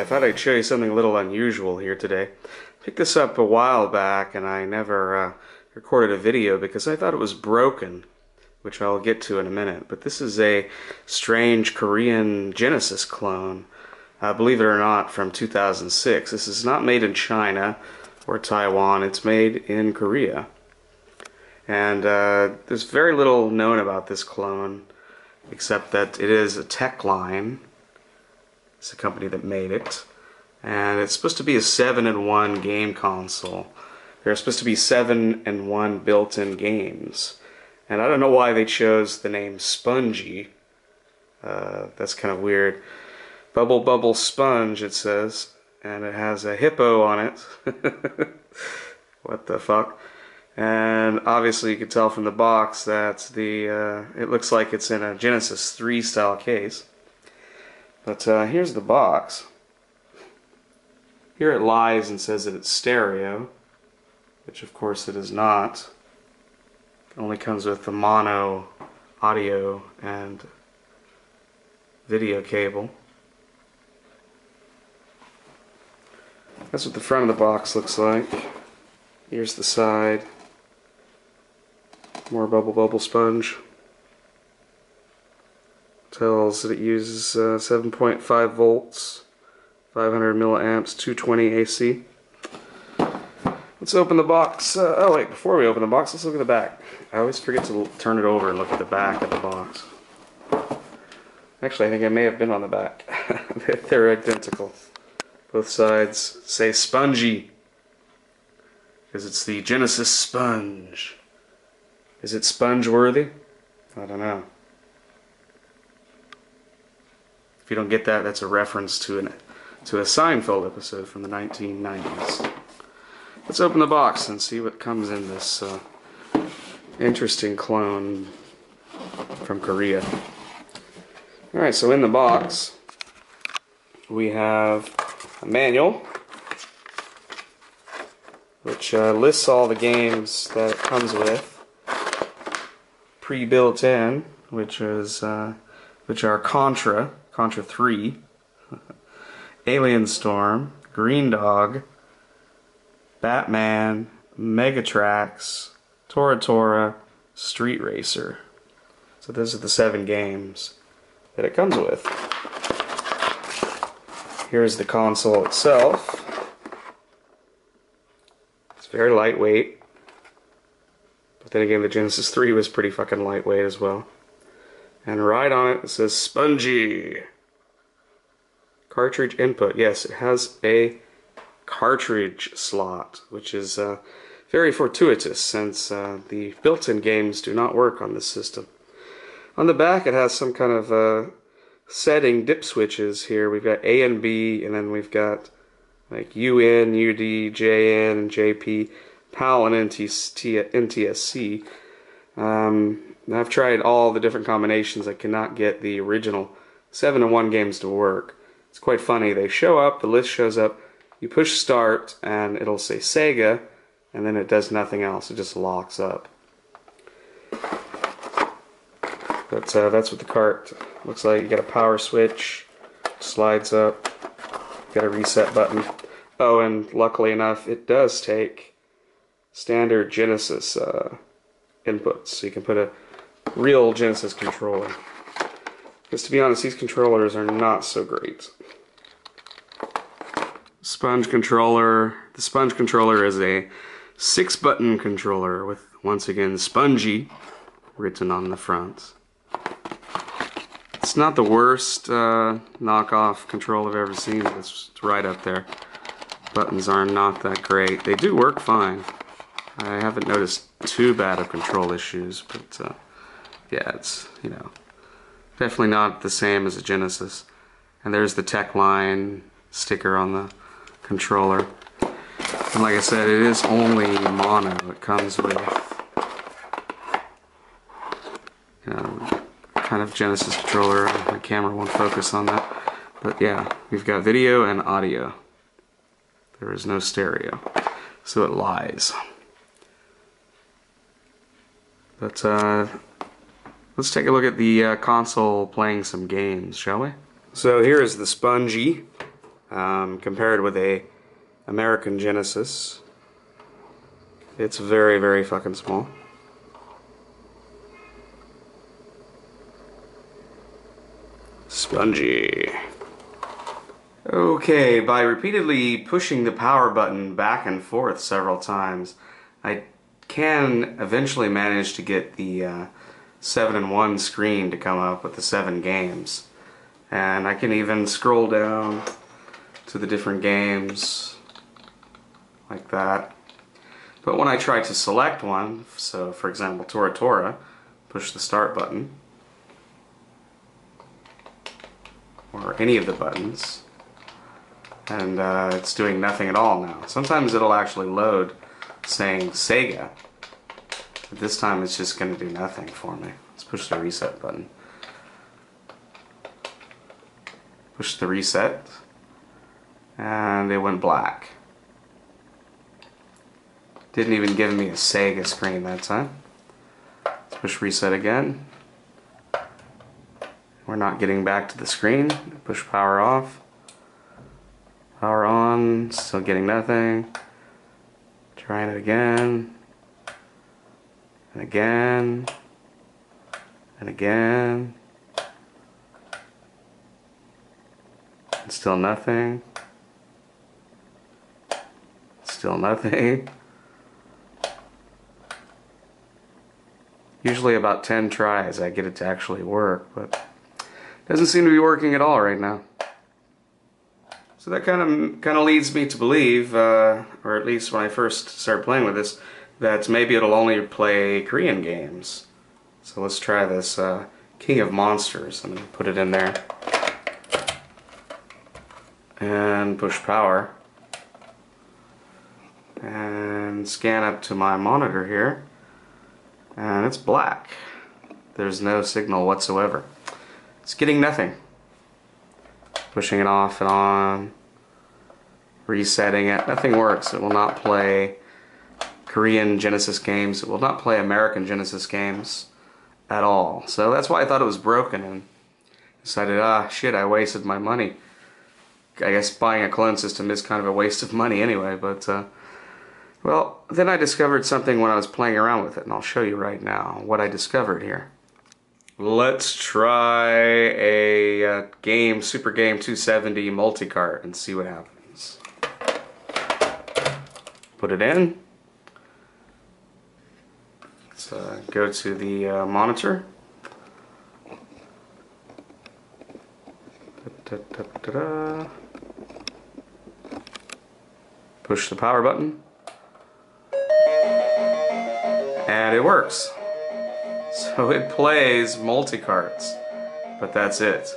thought I'd show you something a little unusual here today. Picked this up a while back and I never recorded a video because I thought it was broken, which I'll get to in a minute. But this is a strange Korean Genesis clone, believe it or not, from 2006. This is not made in China or Taiwan, it's made in Korea. And there's very little known about this clone, except that it is a Techline. It's the company that made it. And it's supposed to be a 7-in-1 game console. There are supposed to be 7-in-1 built-in games. And I don't know why they chose the name Spongy. That's kind of weird. Bubble Bubble Sponge, it says. And it has a hippo on it. What the fuck? And obviously you can tell from the box that it looks like it's in a Genesis 3 style case. But here's the box. Here it lies and says that it's stereo, which of course it is not. It only comes with the mono audio and video cable. That's what the front of the box looks like. Here's the side. More Bubble Bubble Sponge. Tells that it uses 7.5 volts, 500 milliamps, 220 AC. Let's open the box. Oh wait, before we open the box, let's look at the back. I always forget to turn it over and look at the back of the box. Actually, I think I may have been on the back. They're identical. Both sides say Spongy, because it's the Genesis Sponge. Is it sponge worthy? I don't know. If you don't get that, that's a reference to a Seinfeld episode from the 1990s. Let's open the box and see what comes in this interesting clone from Korea. Alright, so in the box we have a manual which lists all the games that it comes with, pre-built in, which are Contra 3, Alien Storm, Green Dog, Batman, Megatrax, Tora Tora, Street Racer. So those are the 7 games that it comes with. Here's the console itself. It's very lightweight. But then again, the Genesis 3 was pretty fucking lightweight as well. And right on it, it says Spongy. Cartridge input. Yes, it has a cartridge slot, which is very fortuitous since the built-in games do not work on this system. On the back, it has some kind of setting dip switches here. We've got A and B, and then we've got like UN, UD, JN, and JP, PAL, and NTSC. I've tried all the different combinations. I cannot get the original 7-in-1 games to work. It's quite funny. They show up, the list shows up, you push start, and it'll say Sega, and then it does nothing else. It just locks up. But that's what the cart looks like. You got a power switch, slides up, got a reset button. Oh, and luckily enough, it does take standard Genesis inputs, so you can put a real Genesis controller. Because to be honest, these controllers are not so great. Sponge controller. The Sponge controller is a 6-button controller with, once again, Spongy written on the front. It's not the worst knockoff control I've ever seen, but it's right up there. Buttons are not that great. They do work fine. I haven't noticed too bad of control issues, but yeah, it's, you know, definitely not the same as a Genesis. And there's the Techline sticker on the controller. And like I said, it is only mono. It comes with, you know, kind of Genesis controller. My camera won't focus on that. But yeah, we've got video and audio. There is no stereo. So it lies. But let's take a look at the console playing some games, shall we? So here is the Spongy. Compared with a American Genesis, it's very, very fucking small. Spongy. Okay, by repeatedly pushing the power button back and forth several times, I can eventually manage to get the 7-in-1 screen to come up with the 7 games. And I can even scroll down to the different games like that. But when I try to select one, so for example Tora Tora, push the start button, or any of the buttons, and it's doing nothing at all now. Sometimes it'll actually load saying Sega, but this time it's just going to do nothing for me. Let's push the reset button. Push the reset, and it went black. Didn't even give me a Sega screen that time. Let's push reset again. We're not getting back to the screen. Push power off. Power on, still getting nothing. Trying it again. And again. And again. And still nothing. Still nothing. Usually about 10 tries I get it to actually work, but it doesn't seem to be working at all right now. So that kind of leads me to believe, or at least when I first started playing with this, that maybe it'll only play Korean games. So let's try this King of Monsters. I'm going to put it in there and push power and scan up to my monitor here, and it's black. There's no signal whatsoever. It's getting nothing. Pushing it off and on, resetting it, nothing works. It will not play Korean Genesis games. It will not play American Genesis games at all. So that's why I thought it was broken and decided, shit, I wasted my money. I guess buying a clone system is kind of a waste of money anyway, but well, then I discovered something when I was playing around with it, and I'll show you right now what I discovered here. Let's try a game, Super Game 270 multi-cart, and see what happens. Put it in. Let's go to the monitor. Push the power button. And it works. So it plays multi-carts, but that's it.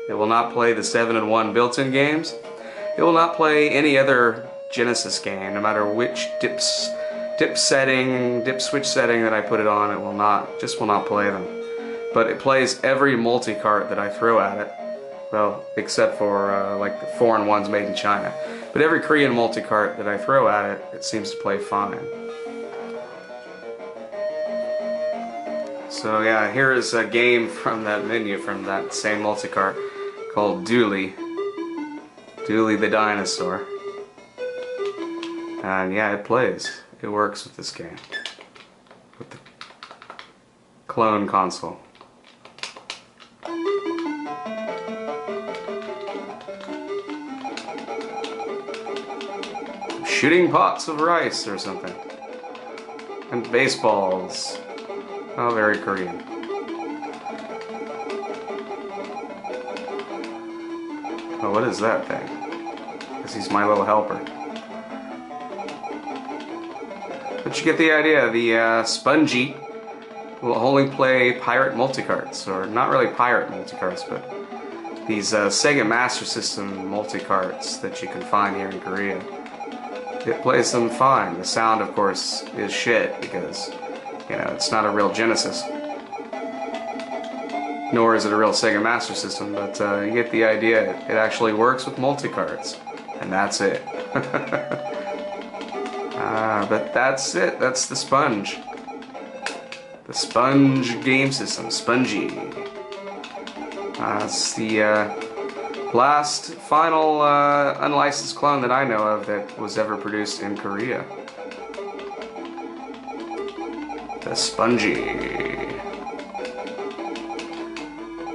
It will not play the 7-in-1 built-in games. It will not play any other Genesis game, no matter which dip switch setting that I put it on. It will not play them. But it plays every multi-cart that I throw at it. Well, except for like the 4-in-1s made in China. But every Korean multi-cart that I throw at it, it seems to play fine. So yeah, here is a game from that menu, from that same multi-cart, called Dooley. Dooley the Dinosaur. And yeah, it plays. It works with this game. With the clone console. Shooting pots of rice or something. And baseballs. Oh, very Korean. Oh, what is that thing? I guess he's my little helper. But you get the idea. The Spongy will only play pirate multicarts, or not really pirate multicarts, but these Sega Master System multicarts that you can find here in Korea. It plays them fine. The sound, of course, is shit because, you know, it's not a real Genesis. Nor is it a real Sega Master System, but you get the idea. It actually works with multi-carts. And that's it. But that's it. That's the Sponge. The Sponge game system. Spongy. It's the Last, final unlicensed clone that I know of that was ever produced in Korea. The Spongy.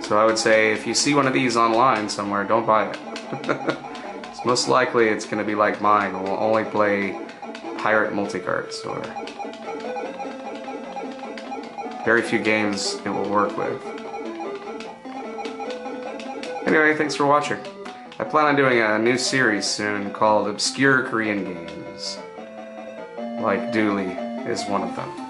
So I would say if you see one of these online somewhere, don't buy it. It's most likely it's going to be like mine. It will only play pirate multicarts or very few games it will work with. Anyway, thanks for watching. I plan on doing a new series soon called Obscure Korean Games. Like Dooley is one of them.